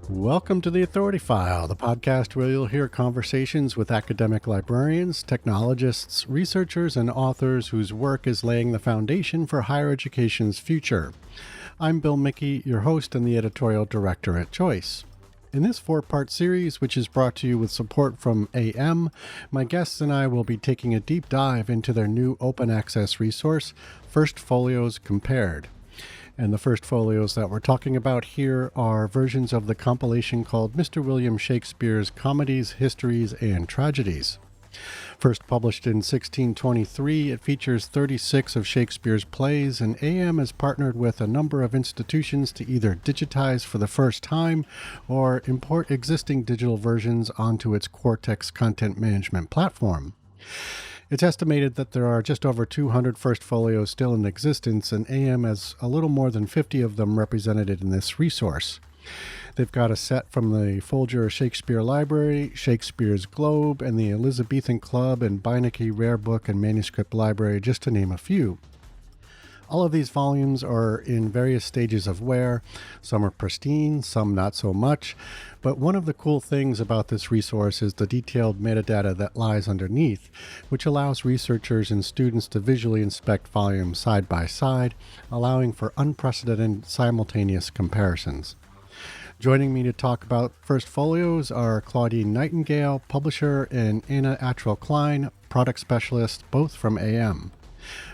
Welcome to the Authority File, the podcast where you'll hear conversations with academic librarians, technologists, researchers, and authors whose work is laying the foundation for higher education's future. I'm Bill Mickey, your host and the editorial director at Choice. In this four-part series, which is brought to you with support from AM, my guests and I will be taking a deep dive into their new open access resource, First Folios Compared. And the first folios that we're talking about here are versions of the compilation called Mr. William Shakespeare's Comedies, Histories, and Tragedies. First published in 1623, it features 36 of Shakespeare's plays, and AM has partnered with a number of institutions to either digitize for the first time or import existing digital versions onto its Cortex content management platform. It's estimated that there are just over 200 First Folios still in existence, and AM has a little more than 50 of them represented in this resource. They've got a set from the Folger Shakespeare Library, Shakespeare's Globe, and the Elizabethan Club and Beinecke Rare Book and Manuscript Library, just to name a few. All of these volumes are in various stages of wear. Some are pristine, some not so much. But one of the cool things about this resource is the detailed metadata that lies underneath, which allows researchers and students to visually inspect volumes side by side, allowing for unprecedented simultaneous comparisons. Joining me to talk about First Folios are Claudine Nightingale, publisher, and Anna Attrell-Klein, product specialist, both from AM.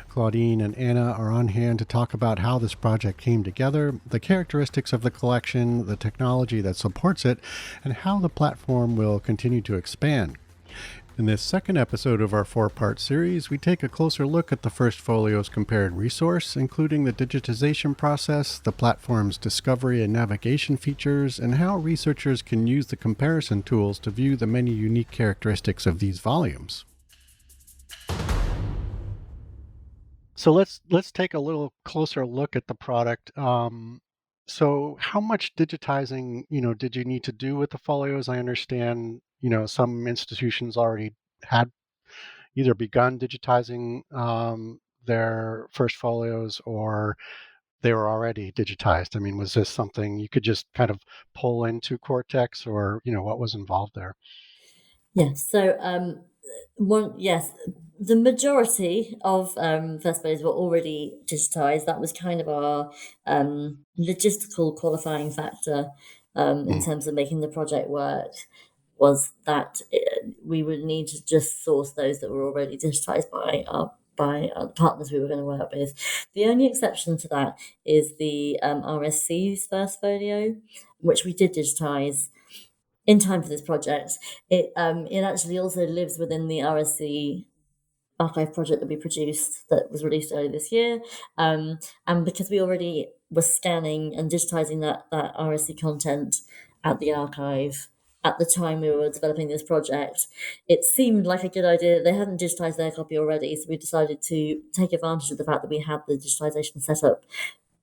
Claudine and Anna are on hand to talk about how this project came together, the characteristics of the collection, the technology that supports it, and how the platform will continue to expand. In this second episode of our four-part series, we take a closer look at the First Folios Compared resource, including the digitization process, the platform's discovery and navigation features, and how researchers can use the comparison tools to view the many unique characteristics of these volumes. So let's take a little closer look at the product. So how much digitizing, did you need to do with the folios? I understand, some institutions already had either begun digitizing their first folios or they were already digitized. I mean, was this something you could just kind of pull into Cortex, or, what was involved there? Yes. So, the majority of first folios were already digitized. That was kind of our logistical qualifying factor in terms of making the project work. Was that we would need to just source those that were already digitized by the partners we were going to work with. The only exception to that is the RSC's first folio, which we did digitize in time for this project. It actually also lives within the RSC archive project that we produced that was released earlier this year. And because we already were scanning and digitizing that RSC content at the archive at the time we were developing this project, it seemed like a good idea. They hadn't digitized their copy already, so we decided to take advantage of the fact that we had the digitization set up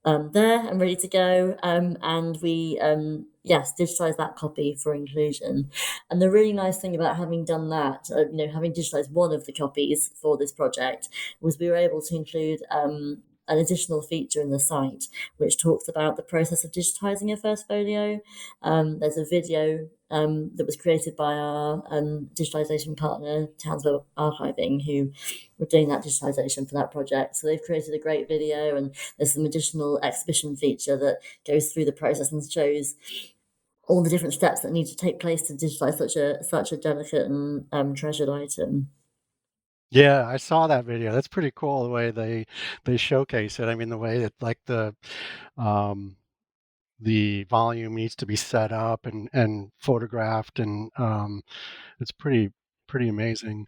there and ready to go. And we, digitized that copy for inclusion. And the really nice thing about having done that, having digitized one of the copies for this project, was we were able to include an additional feature in the site which talks about the process of digitizing a first folio. There's a video that was created by our digitization partner, Townsville Archiving, who were doing that digitization for that project. So they've created a great video, and there's some additional exhibition feature that goes through the process and shows all the different steps that need to take place to digitize such a delicate and treasured item. Yeah, I saw that video. That's pretty cool the way they showcase it. I mean, the way that um, the volume needs to be set up and photographed, and it's pretty amazing.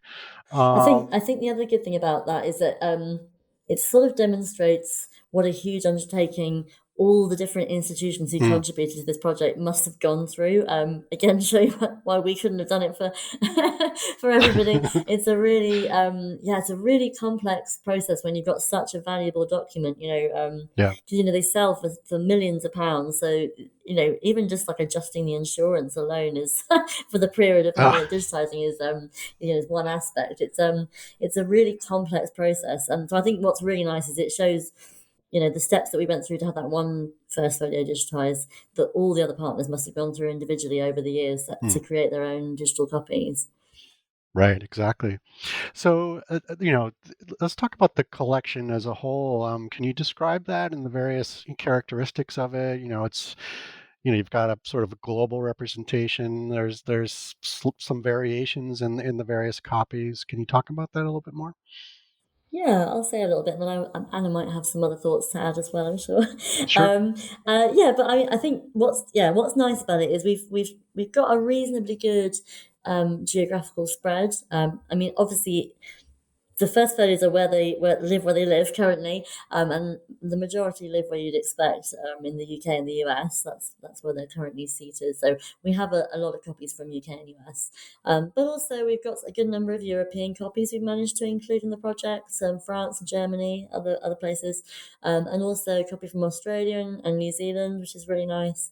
I think the other good thing about that is that it sort of demonstrates what a huge undertaking all the different institutions who mm, contributed to this project must have gone through. Again, show you why we couldn't have done it for for everybody. It's a really it's a really complex process when you've got such a valuable document. yeah. Because they sell for millions of pounds. So even just like adjusting the insurance alone is for the period of having Ah, it digitizing is one aspect. It's a really complex process, and so I think what's really nice is it shows the steps that we went through to have that one first folio digitized, that all the other partners must have gone through individually over the years Mm. to create their own digital copies. Right, exactly. So, let's talk about the collection as a whole. Can you describe that and the various characteristics of it? You've got a sort of a global representation. There's some variations in the various copies. Can you talk about that a little bit more? Yeah, I'll say a little bit, and then Anna might have some other thoughts to add as well. I'm sure. Sure. Yeah, but I think what's nice about it is we've got a reasonably good geographical spread. I mean, obviously, the first folios are where they live currently, and the majority live where you'd expect, in the UK and the US. That's where they're currently seated. So we have a lot of copies from UK and US, but also we've got a good number of European copies we've managed to include in the project, France and Germany, other places, and also a copy from Australia and New Zealand, which is really nice.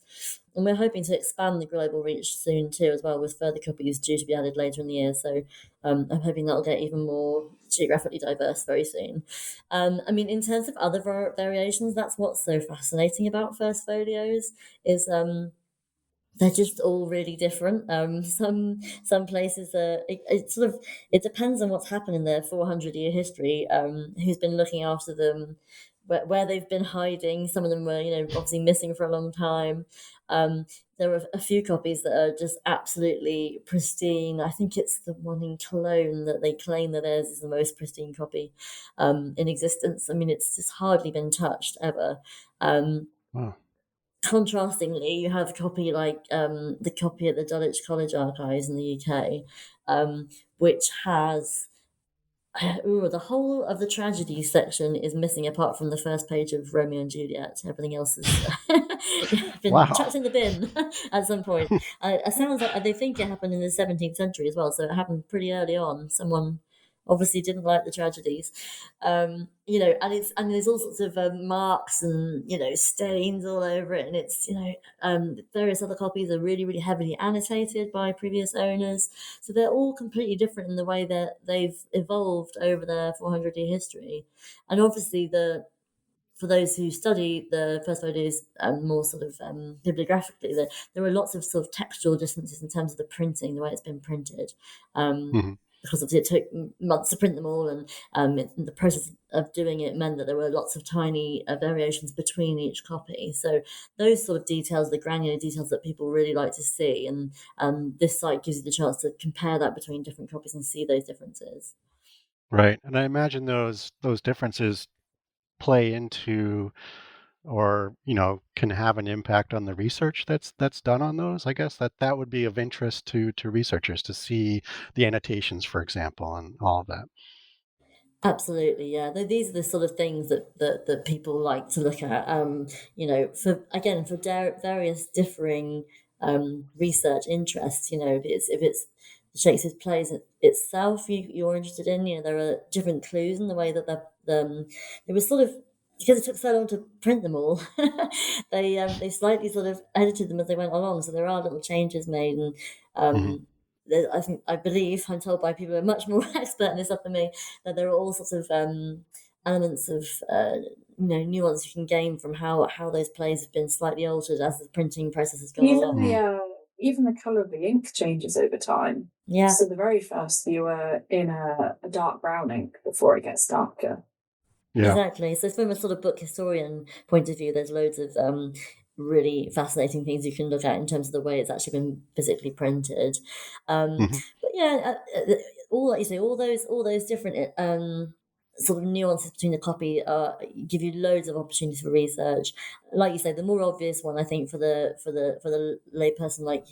And we're hoping to expand the global reach soon too, as well, with further copies due to be added later in the year. So I'm hoping that'll get even more geographically diverse very soon. I mean, in terms of other variations, that's what's so fascinating about first folios is they're just all really different. Some places are it depends on what's happened in their 400-year history. Who's been looking after them, where they've been hiding. Some of them were obviously missing for a long time. There are a few copies that are just absolutely pristine. I think it's the one in Cologne that they claim that theirs is the most pristine copy in existence. I mean, it's just hardly been touched ever. Um, Oh, Contrastingly, you have a copy like the copy at the Dulwich College Archives in the UK, which has the whole of the tragedy section is missing apart from the first page of Romeo and Juliet. Everything else has been wow. chucked in the bin at some point. It sounds like they think it happened in the 17th century as well, so it happened pretty early on. Someone obviously didn't like the tragedies, and there's all sorts of marks and stains all over it, and it's various other copies are really really heavily annotated by previous owners, so they're all completely different in the way that they've evolved over their 400-year history. And obviously, for those who study the first photos more sort of bibliographically, there are lots of sort of textual differences in terms of the printing, the way it's been printed. Hmm. Because obviously it took months to print them all, and the process of doing it meant that there were lots of tiny variations between each copy. So those sort of details, the granular details that people really like to see, and this site gives you the chance to compare that between different copies and see those differences. Right. And I imagine those differences play into or can have an impact on the research that's done on those. I guess that would be of interest to researchers to see the annotations, for example, and all of that. Absolutely, yeah. These are the sort of things that people like to look at. For various differing research interests. If it's Shakespeare's plays itself you're interested in. There are different clues in the way that they were sort of, because it took so long to print them all. They slightly sort of edited them as they went along, so there are little changes made, and Hmm. I believe I'm told by people who are much more expert in this stuff than me, that there are all sorts of elements of nuance you can gain from how those plays have been slightly altered as the printing process has gone Even along. the Mm. uh, even the color of the ink changes over time. Yeah, So the very first you were in a dark brown ink before it gets darker. Yeah. exactly. So from a sort of book historian point of view, there's loads of really fascinating things you can look at in terms of the way it's actually been physically printed. Hmm. But yeah, all like you say, all those different sort of nuances between the copy give you loads of opportunities for research. Like you say, the more obvious one, I think, for the layperson like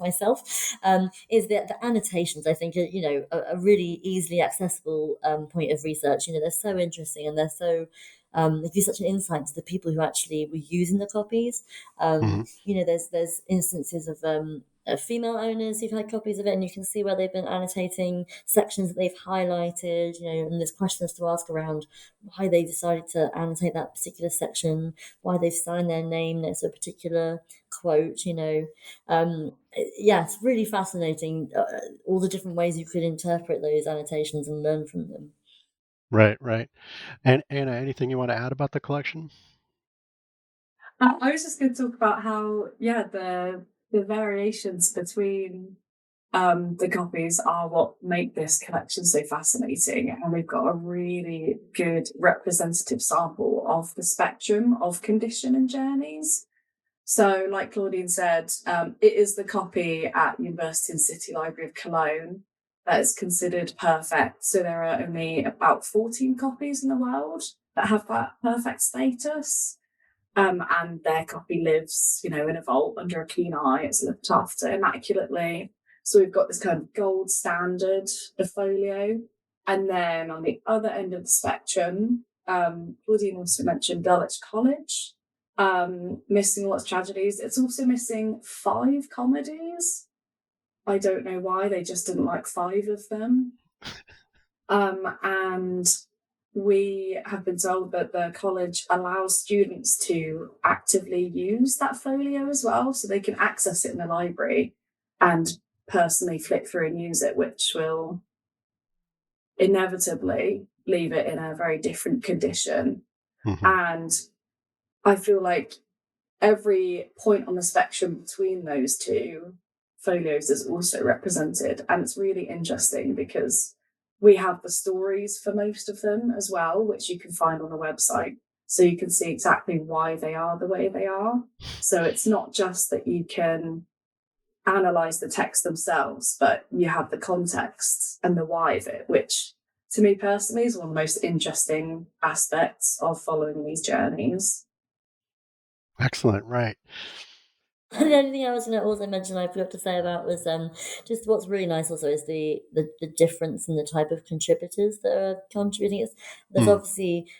myself, is the annotations. I think a really easily accessible point of research. They're so interesting, and they're so they give such an insight to the people who actually were using the copies. Hmm. There's instances of female owners who've had copies of it, and you can see where they've been annotating sections that they've highlighted. And there's questions to ask around why they decided to annotate that particular section, why they've signed their name next to a particular quote. Yeah, it's really fascinating, all the different ways you could interpret those annotations and learn from them. Right, right. And Anna, anything you want to add about the collection? I was just going to talk about how, yeah, the variations between the copies are what make this collection so fascinating. And we've got a really good representative sample of the spectrum of condition and journeys. So, like Claudine said, it is the copy at University and City Library of Cologne that is considered perfect. So, there are only about 14 copies in the world that have that perfect status. And their copy lives, in a vault under a keen eye. It's looked after immaculately. So we've got this kind of gold standard of folio. And then on the other end of the spectrum, Claudine also mentioned Dulwich College, missing lots of tragedies. It's also missing 5 comedies. I don't know why, they just didn't like 5 of them. And we have been told that the college allows students to actively use that folio as well, so they can access it in the library and personally flick through and use it, which will inevitably leave it in a very different condition. Hmm. And I feel like every point on the spectrum between those two folios is also represented. And it's really interesting because we have the stories for most of them as well, which you can find on the website. So you can see exactly why they are the way they are. So it's not just that you can analyze the text themselves, but you have the context and the why of it, which to me personally is one of the most interesting aspects of following these journeys. Excellent, right. And the only thing I was going to also mention I forgot to say about was just what's really nice also is the difference in the type of contributors that are contributing. There's Mm, obviously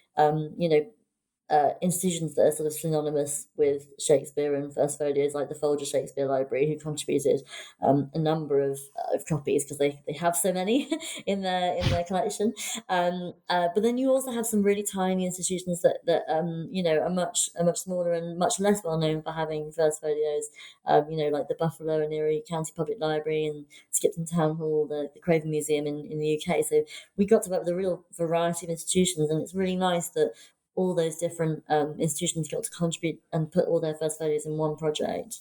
institutions that are sort of synonymous with Shakespeare and First Folios, like the Folger Shakespeare Library, who contributed a number of copies because they have so many in their collection. But then you also have some really tiny institutions that are much smaller and much less well known for having First Folios. Like the Buffalo and Erie County Public Library and Skipton Town Hall, the Craven Museum in the UK. So we got to work with a real variety of institutions, and it's really nice that all those different institutions got to contribute and put all their first folios in one project.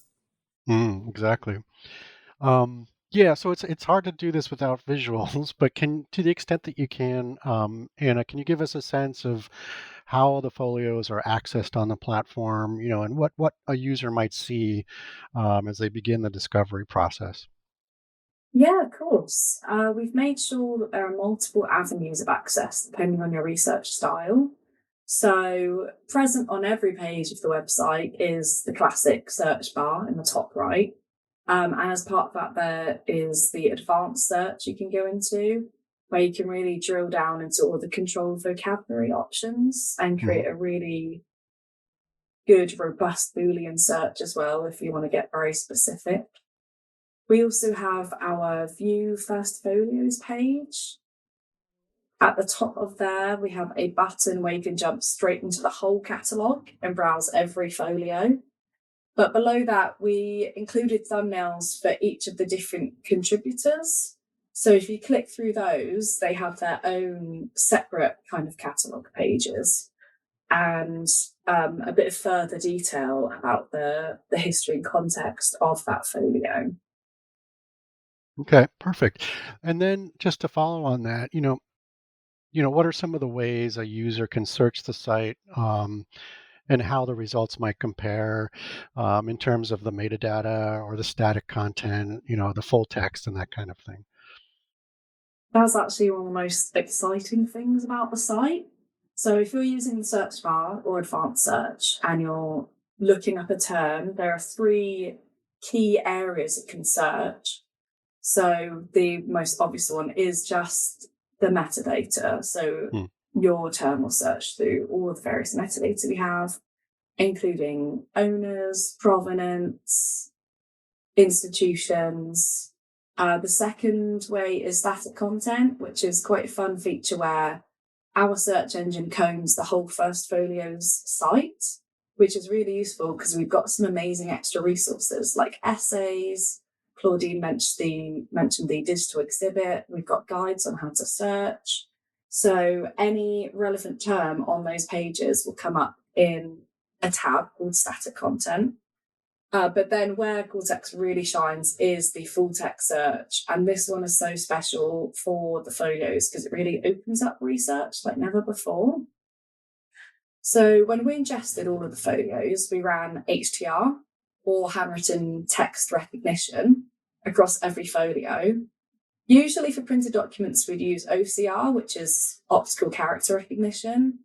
exactly. Yeah, so it's hard to do this without visuals, but can to the extent that you can, Anna, can you give us a sense of how the folios are accessed on the platform, and what a user might see as they begin the discovery process? Yeah, of course. We've made sure that there are multiple avenues of access depending on your research style. So, present on every page of the website is the classic search bar in the top right. And as part of that, there is the advanced search you can go into, where you can really drill down into all the controlled vocabulary options and Hmm. create a really good, robust Boolean search as well if you want to get very specific. We also have our View First Folios page. At the top of there, we have a button where you can jump straight into the whole catalogue and browse every folio. But below that, we included thumbnails for each of the different contributors. So if you click through those, they have their own separate kind of catalogue pages and a bit of further detail about the history and context of that folio. Okay, perfect. And then just to follow on that, what are some of the ways a user can search the site, and how the results might compare in terms of the metadata or the static content, the full text and that kind of thing? That's actually one of the most exciting things about the site. So if you're using the search bar or advanced search and you're looking up a term, there are 3 key areas it can search. So the most obvious one is just the metadata. So Hmm. your term will search through all of the various metadata we have, including owners, provenance, institutions. The second way is static content, which is quite a fun feature where our search engine combs the whole First Folios site, which is really useful because we've got some amazing extra resources like essays. Claudine mentioned the digital exhibit. We've got guides on how to search. So any relevant term on those pages will come up in a tab called static content. But then where Cortex really shines is the full text search. And this one is so special for the folios because it really opens up research like never before. So when we ingested all of the folios, we ran HTR, or handwritten text recognition, across every folio. Usually for printed documents, we'd use OCR, which is optical character recognition.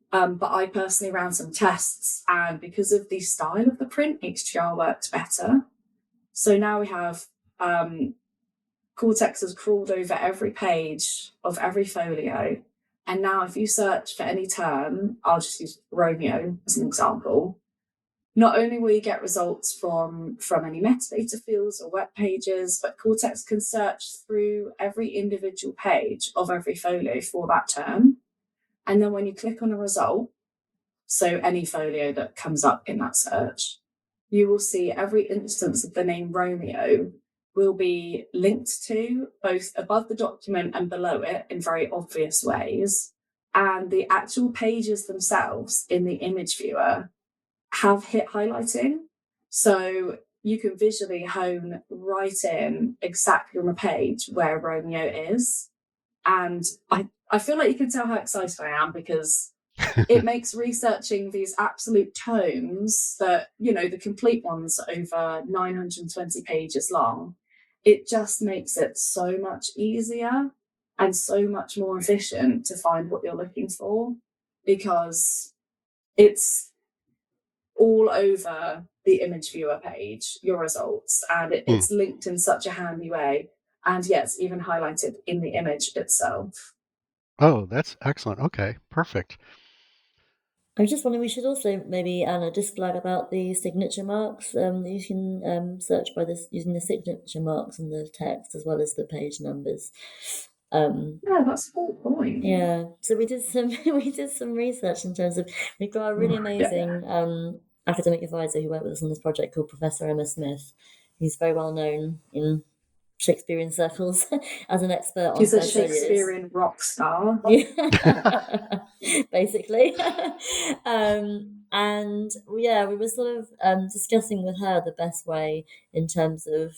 But I personally ran some tests, and because of the style of the print, HTR worked better. So now we have Cortex has crawled over every page of every folio. And now if you search for any term, I'll just use Romeo as an example. Not only will you get results from any metadata fields or web pages, but Cortex can search through every individual page of every folio for that term. And then when you click on a result, so any folio that comes up in that search, you will see every instance of the name Romeo will be linked to both above the document and below it in very obvious ways. And the actual pages themselves in the image viewer have hit highlighting. So you can visually hone right in exactly on the page where Romeo is. And I feel like you can tell how excited I am because it makes researching these absolute tomes that, the complete ones over 920 pages long, it just makes it so much easier and so much more efficient to find what you're looking for because it's all over the image viewer page, your results, and it's linked in such a handy way. And yes, even highlighted in the image itself. Oh, that's excellent. Okay, perfect. I was just wondering, we should also maybe, Anna, just flag about the signature marks. You can search by this using the signature marks in the text as well as the page numbers. Yeah, that's a good point. Yeah, so we did some research in terms of, we've got a really amazing academic advisor who worked with us on this project called Professor Emma Smith. He's very well known in Shakespearean circles as an expert on She's a first folios. Shakespearean rock star. Yeah, basically. And yeah, we were sort of discussing with her the best way in terms of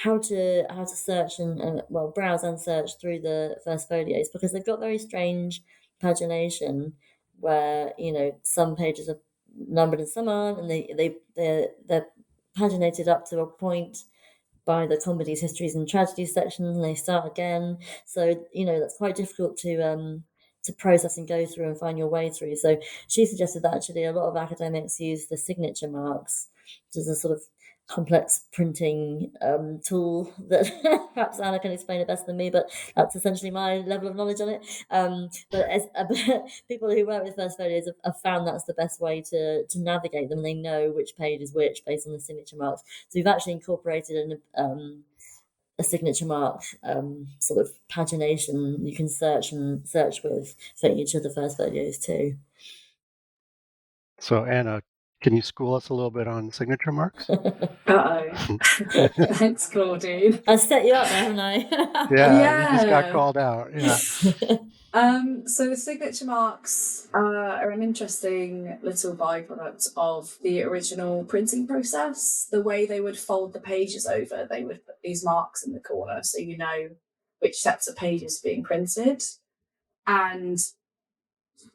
how to search and well, browse and search through the first folios, because they've got very strange pagination where some pages are numbered and some aren't, and they're paginated up to a point by the comedies, histories, and tragedies sections, and they start again. So that's quite difficult to process and go through and find your way through. So she suggested that actually a lot of academics use the signature marks, which is a sort of complex printing tool that perhaps Anna can explain it better than me, but that's essentially my level of knowledge on it. But as people who work with first folios have found that's the best way to navigate them, and they know which page is which based on the signature marks. So we've actually incorporated a signature mark sort of pagination you can search with for each of the first folios too. So, Anna, can you school us a little bit on signature marks? Uh-oh. Thanks, Claudine. I set you up there, haven't I? Yeah, you just got called out. Yeah. So the signature marks are an interesting little byproduct of the original printing process. The way they would fold the pages over, they would put these marks in the corner so you know which sets of pages are being printed. And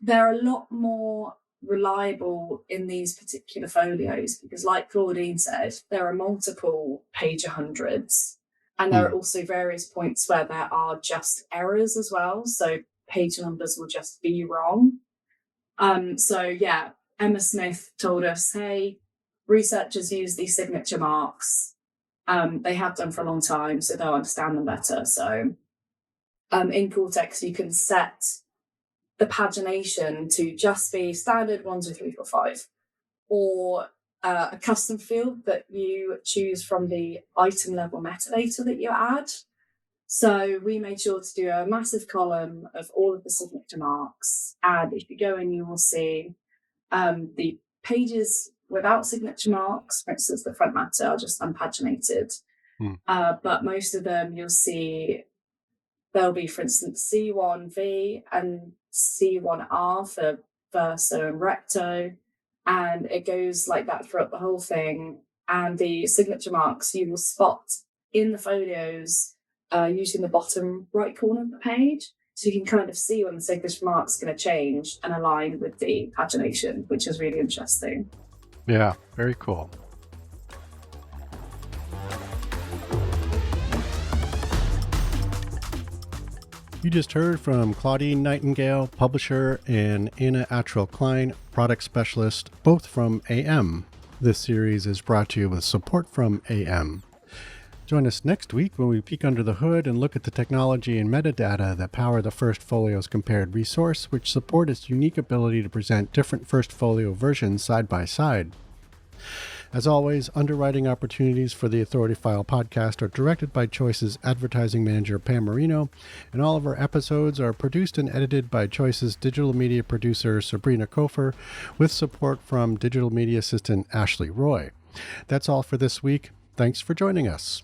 they're a lot more reliable in these particular folios because, like Claudine said, there are multiple page hundreds, and there are also various points where there are just errors as well. So page numbers will just be wrong. So yeah, Emma Smith told us, hey, researchers use these signature marks. They have done for a long time, so they'll understand them better. So in Cortex, you can set the pagination to just be standard 1, 2, 3, 4, 5, or a custom field that you choose from the item level metadata that you add. So we made sure to do a massive column of all of the signature marks. And if you go in, you will see the pages without signature marks, for instance, the front matter, are just unpaginated. But most of them you'll see there'll be, for instance, C1V and C1R for verso and recto, and it goes like that throughout the whole thing. And the signature marks you will spot in the folios using the bottom right corner of the page. So you can kind of see when the signature mark's going to change and align with the pagination, which is really interesting. Yeah, very cool. You just heard from Claudine Nightingale, publisher, and Anna Attrell-Klein, product specialist, both from AM. This series is brought to you with support from AM. Join us next week when we peek under the hood and look at the technology and metadata that power the First Folios compared resource, which support its unique ability to present different First Folio versions side by side. As always, underwriting opportunities for the Authority File podcast are directed by Choice's advertising manager, Pam Marino, and all of our episodes are produced and edited by Choice's digital media producer, Sabrina Kofer, with support from digital media assistant, Ashley Roy. That's all for this week. Thanks for joining us.